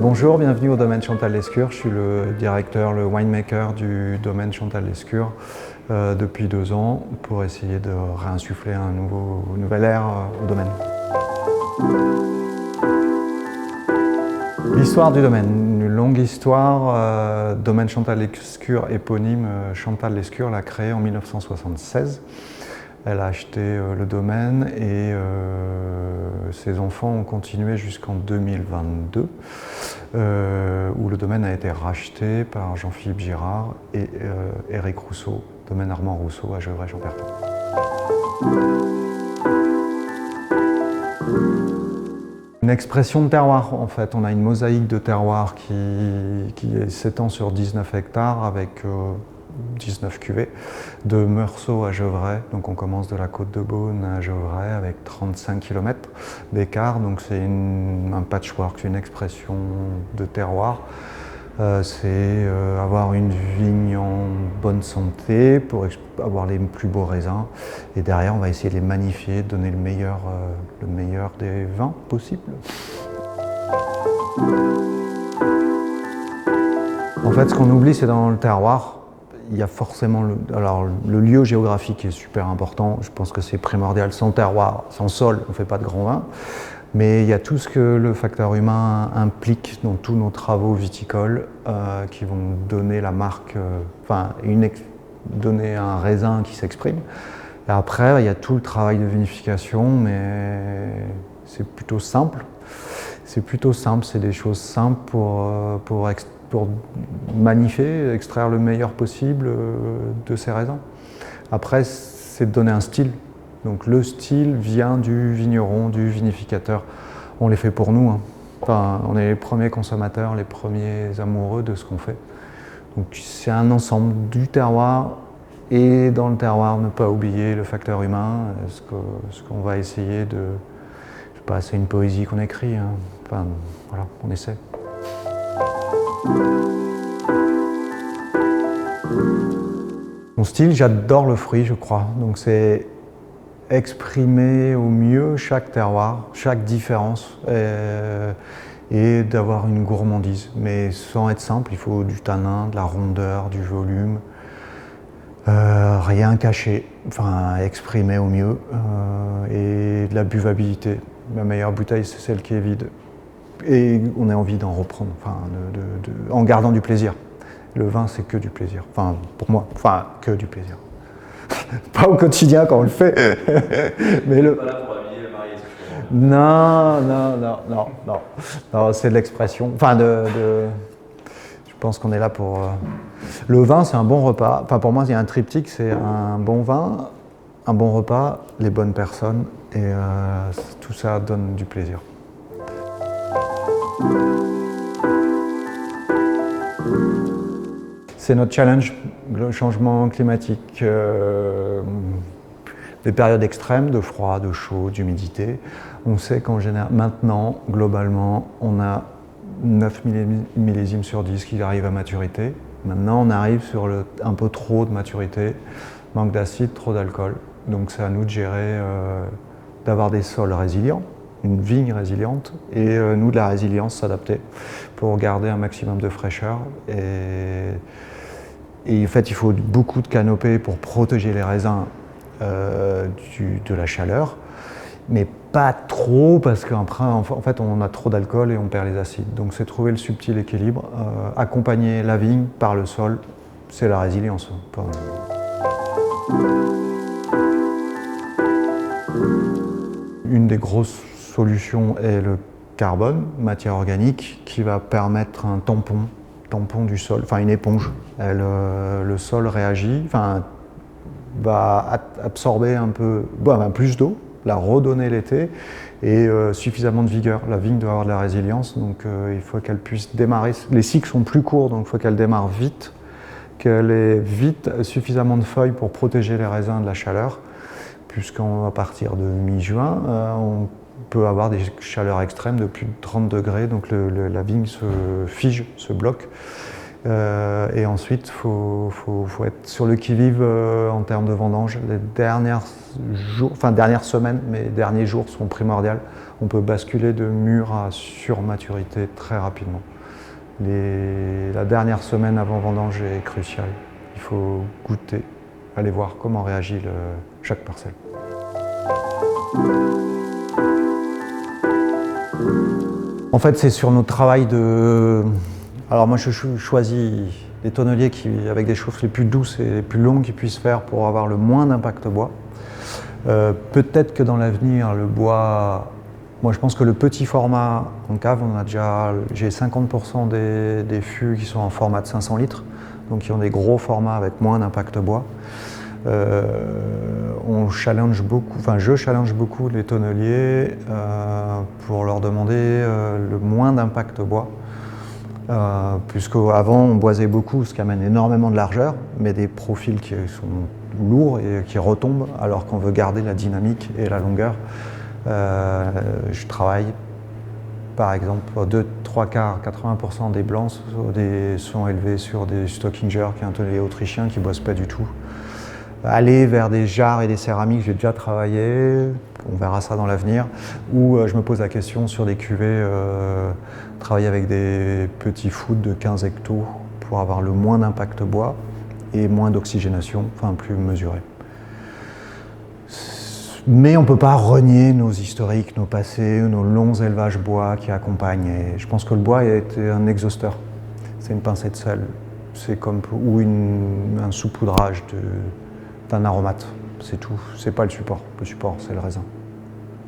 Bonjour, bienvenue au domaine Chantal-Lescure. Je suis le directeur, le winemaker du domaine Chantal-Lescure depuis 2 ans pour essayer de réinsuffler une nouvelle ère au domaine. L'histoire du domaine, une longue histoire. Domaine Chantal-Lescure, éponyme Chantal-Lescure l'a créé en 1976. Elle a acheté le domaine et ses enfants ont continué jusqu'en 2022, où le domaine a été racheté par Jean-Philippe Girard et Éric Rousseau, domaine Armand Rousseau à Gevrey-Champertin. Une expression de terroir, en fait. On a une mosaïque de terroir qui s'étend sur 19 hectares avec 19 cuvées, de Meursault à Gevrey. Donc on commence de la côte de Beaune à Gevrey avec 35 km d'écart. Donc c'est un patchwork, une expression de terroir. C'est avoir une vigne en bonne santé pour avoir les plus beaux raisins. Et derrière, on va essayer de les magnifier, donner le meilleur des vins possibles. En fait, ce qu'on oublie, c'est dans le terroir, il y a forcément le lieu géographique est super important. Je pense que c'est primordial. Sans terroir, sans sol, on ne fait pas de grand vin. Mais il y a tout ce que le facteur humain implique dans tous nos travaux viticoles qui vont donner la marque, donner un raisin qui s'exprime. Et après, il y a tout le travail de vinification, mais c'est plutôt simple. C'est des choses simples pour magnifier, extraire le meilleur possible de ces raisins. Après, c'est de donner un style. Donc le style vient du vigneron, du vinificateur. On les fait pour nous. Enfin, on est les premiers consommateurs, les premiers amoureux de ce qu'on fait. Donc c'est un ensemble du terroir et dans le terroir, ne pas oublier le facteur humain, ce qu'on va essayer de... Je sais pas, c'est une poésie qu'on écrit. Enfin, voilà, on essaie. Mon style, j'adore le fruit, je crois. Donc c'est exprimer au mieux chaque terroir, chaque différence et d'avoir une gourmandise. Mais sans être simple, il faut du tanin, de la rondeur, du volume, rien caché, enfin exprimer au mieux et de la buvabilité. Ma meilleure bouteille, c'est celle qui est vide. Et on a envie d'en reprendre, en gardant du plaisir. Le vin, c'est que du plaisir. Enfin, pour moi, que du plaisir. Pas au quotidien quand on le fait. Mais pas là pour habiller le marié. Non, c'est de l'expression. Je pense qu'on est là pour. Le vin, c'est un bon repas. Enfin, pour moi, il y a un triptyque, c'est un bon vin, un bon repas, les bonnes personnes, et tout ça donne du plaisir. C'est notre challenge, le changement climatique, des périodes extrêmes de froid, de chaud, d'humidité. On sait qu'en général, maintenant, globalement, on a 9 millésimes sur 10 qui arrivent à maturité. Maintenant, on arrive sur un peu trop de maturité, manque d'acide, trop d'alcool. Donc c'est à nous de gérer, d'avoir des sols résilients, une vigne résiliente, et nous de la résilience, s'adapter pour garder un maximum de fraîcheur. Et en fait, il faut beaucoup de canopée pour protéger les raisins de la chaleur, mais pas trop parce qu'après, en fait, on a trop d'alcool et on perd les acides. Donc c'est trouver le subtil équilibre, accompagner la vigne par le sol, c'est la résilience. Une des grosses solutions est le carbone, matière organique, qui va permettre un tampon du sol, enfin une éponge. Le sol réagit, va absorber un peu, plus d'eau, la redonner l'été et suffisamment de vigueur. La vigne doit avoir de la résilience, donc il faut qu'elle puisse démarrer. Les cycles sont plus courts, donc il faut qu'elle démarre vite, qu'elle ait vite suffisamment de feuilles pour protéger les raisins de la chaleur, puisqu'à partir de mi-juin, on peut avoir des chaleurs extrêmes de plus de 30 degrés, donc la vigne se fige, se bloque. Et ensuite, il faut être sur le qui-vive en termes de vendange. Les dernières semaines, mais derniers jours sont primordiaux. On peut basculer de mûr à surmaturité très rapidement. La dernière semaine avant vendange est cruciale. Il faut goûter, aller voir comment réagit chaque parcelle. En fait, c'est sur notre travail de... Alors moi, je choisis des tonneliers avec des chauffes les plus douces et les plus longues qu'ils puissent faire pour avoir le moins d'impact bois. Peut-être que dans l'avenir, le bois... Moi, je pense que le petit format en cave, j'ai 50% des fûts qui sont en format de 500 litres, donc qui ont des gros formats avec moins d'impact bois. Je challenge beaucoup les tonneliers pour leur demander le moins d'impact bois. Puisqu'avant on boisait beaucoup, ce qui amène énormément de largeur, mais des profils qui sont lourds et qui retombent, alors qu'on veut garder la dynamique et la longueur. Je travaille, par exemple, 80% des blancs sont élevés sur des Stockinger, qui est un tonnelier autrichien qui ne bosse pas du tout. Aller vers des jarres et des céramiques, j'ai déjà travaillé, on verra ça dans l'avenir, ou je me pose la question sur des cuvées, travailler avec des petits foods de 15 hectos pour avoir le moins d'impact bois et moins d'oxygénation, enfin plus mesuré. Mais on ne peut pas renier nos historiques, nos passés, nos longs élevages bois qui accompagnent. Et je pense que le bois est un exhausteur. C'est une pincée de sel, ou un saupoudrage d'un aromate. C'est tout. C'est pas le support. Le support, c'est le raisin.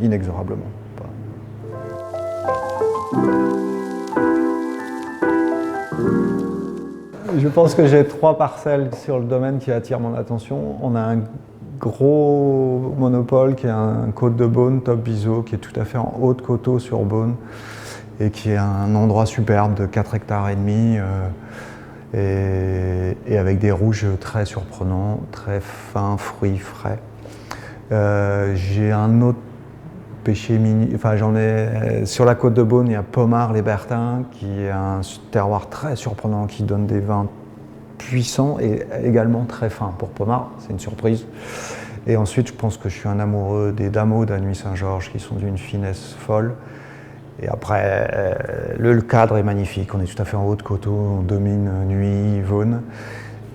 Inexorablement. Je pense que j'ai 3 parcelles sur le domaine qui attirent mon attention. On a un gros monopole qui est un côte de Beaune, Top Biseau, qui est tout à fait en haut de coteau sur Beaune et qui est un endroit superbe de 4 hectares et demi et avec des rouges très surprenants, très fins, fruits frais. J'ai un autre péché mini, sur la côte de Beaune, il y a Pommard-les-Bertins qui est un terroir très surprenant qui donne des vins puissants et également très fins pour Pommard, c'est une surprise. Et ensuite, je pense que je suis un amoureux des Dameaux de la Nuit Saint-Georges qui sont d'une finesse folle. Et après, le cadre est magnifique, on est tout à fait en haut de coteau, on domine Nuit, Vaune.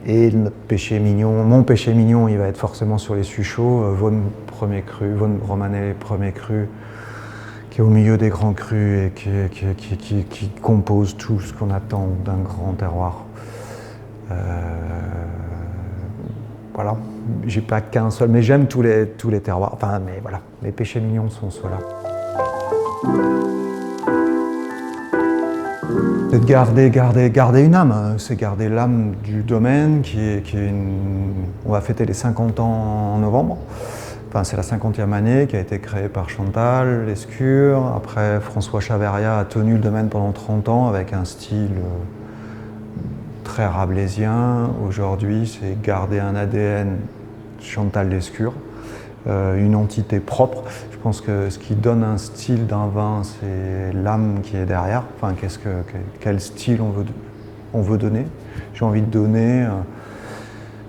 Et notre péché mignon, mon péché mignon, il va être forcément sur les Suchots, Vaune premier cru, Vaune Romanée premier cru, qui est au milieu des grands crus et qui compose tout ce qu'on attend d'un grand terroir. Voilà, j'ai pas qu'un seul, mais j'aime tous les terroirs. Enfin, mais voilà, les péchés mignons sont ceux-là. C'est de garder une âme, c'est garder l'âme du domaine on va fêter les 50 ans en novembre. Enfin, c'est la 50e année qui a été créée par Chantal Lescure. Après, François Chaveria a tenu le domaine pendant 30 ans avec un style très rabelaisien. Aujourd'hui, c'est garder un ADN Chantal Lescure, une entité propre. Je pense que ce qui donne un style d'un vin, c'est l'âme qui est derrière. Enfin, quel style on veut donner. J'ai envie de donner,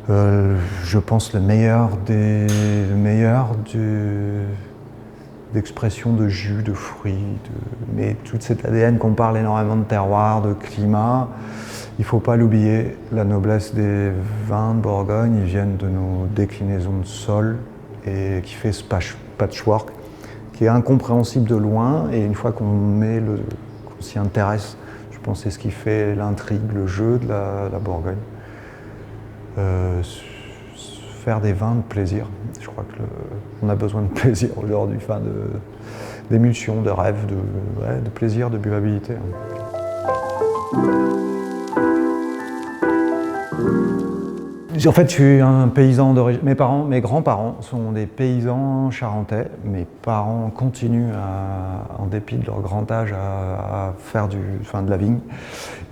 je pense, le meilleur d'expression de jus, de fruits, mais toute cette ADN qu'on parle énormément de terroir, de climat. Il ne faut pas l'oublier, la noblesse des vins de Bourgogne, ils viennent de nos déclinaisons de sol et qui fait ce patchwork qui est incompréhensible de loin, et une fois qu'on s'y intéresse, je pense que c'est ce qui fait l'intrigue, le jeu de la Bourgogne. Faire des vins de plaisir, je crois qu'on a besoin de plaisir aujourd'hui, d'émulsion, de rêve, de plaisir, de buvabilité. En fait, je suis un paysan d'origine. Mes grands-parents sont des paysans charentais. Mes parents continuent, en dépit de leur grand âge, à faire de la vigne.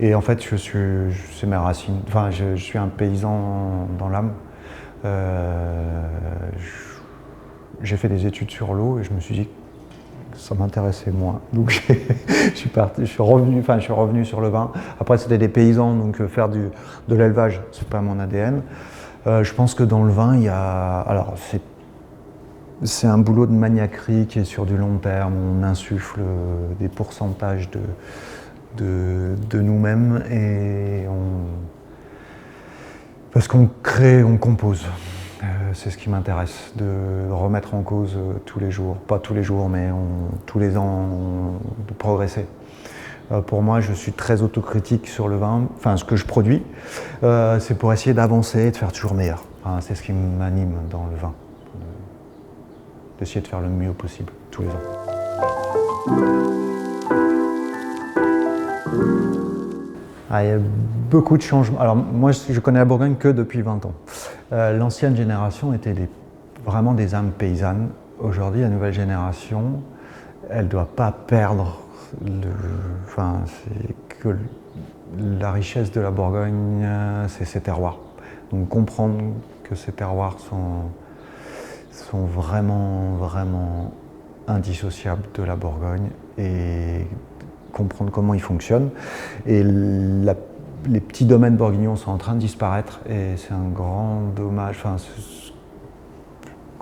Et en fait, c'est mes racines. Enfin, je suis un paysan dans l'âme. J'ai fait des études sur l'eau et je me suis dit que ça m'intéressait moins. Donc je suis revenu sur le vin. Après, c'était des paysans, donc faire de l'élevage, c'est pas mon ADN. Je pense que dans le vin, il y a... Alors, c'est un boulot de maniaquerie qui est sur du long terme. On insuffle des pourcentages de nous-mêmes parce qu'on crée, on compose. C'est ce qui m'intéresse, de remettre en cause tous les jours, pas tous les jours, mais tous les ans, de progresser. Pour moi, je suis très autocritique sur le vin, enfin ce que je produis, c'est pour essayer d'avancer et de faire toujours meilleur. Enfin, c'est ce qui m'anime dans le vin, d'essayer de faire le mieux possible tous les ans. Ah, il y a beaucoup de changements. Alors moi, je connais la Bourgogne que depuis 20 ans. L'ancienne génération était vraiment des âmes paysannes. Aujourd'hui, la nouvelle génération, elle ne doit pas perdre c'est que la richesse de la Bourgogne, c'est ses terroirs. Donc comprendre que ces terroirs sont vraiment, vraiment indissociables de la Bourgogne et comprendre comment ils fonctionnent. Et les petits domaines bourguignons sont en train de disparaître et c'est un grand dommage. Enfin,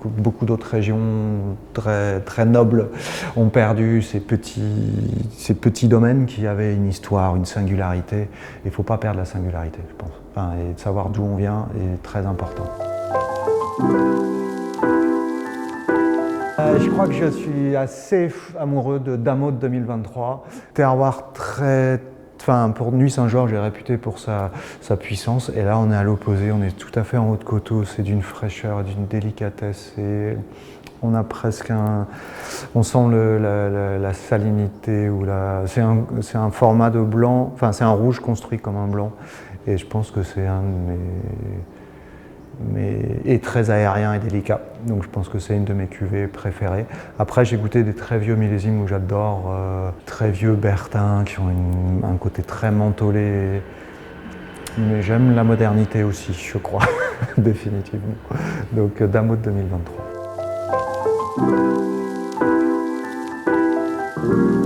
beaucoup d'autres régions très, très nobles ont perdu ces petits domaines qui avaient une histoire, une singularité. Il ne faut pas perdre la singularité, je pense. Enfin, et de savoir d'où on vient est très important. Je crois que je suis assez amoureux de Damotte 2023. Terroir très... Enfin, pour Nuits Saint-Georges est réputé pour sa puissance. Et là, on est à l'opposé. On est tout à fait en haut de coteau. C'est d'une fraîcheur, d'une délicatesse. Et on a presque un... On sent la salinité. C'est un format de blanc. Enfin, c'est un rouge construit comme un blanc. Et je pense que c'est un de et très aérien et délicat. Donc je pense que c'est une de mes cuvées préférées. Après, j'ai goûté des très vieux millésimes où j'adore, très vieux Bertin qui ont un côté très mentholé. Mais j'aime la modernité aussi, je crois, définitivement. Donc Damotte 2023.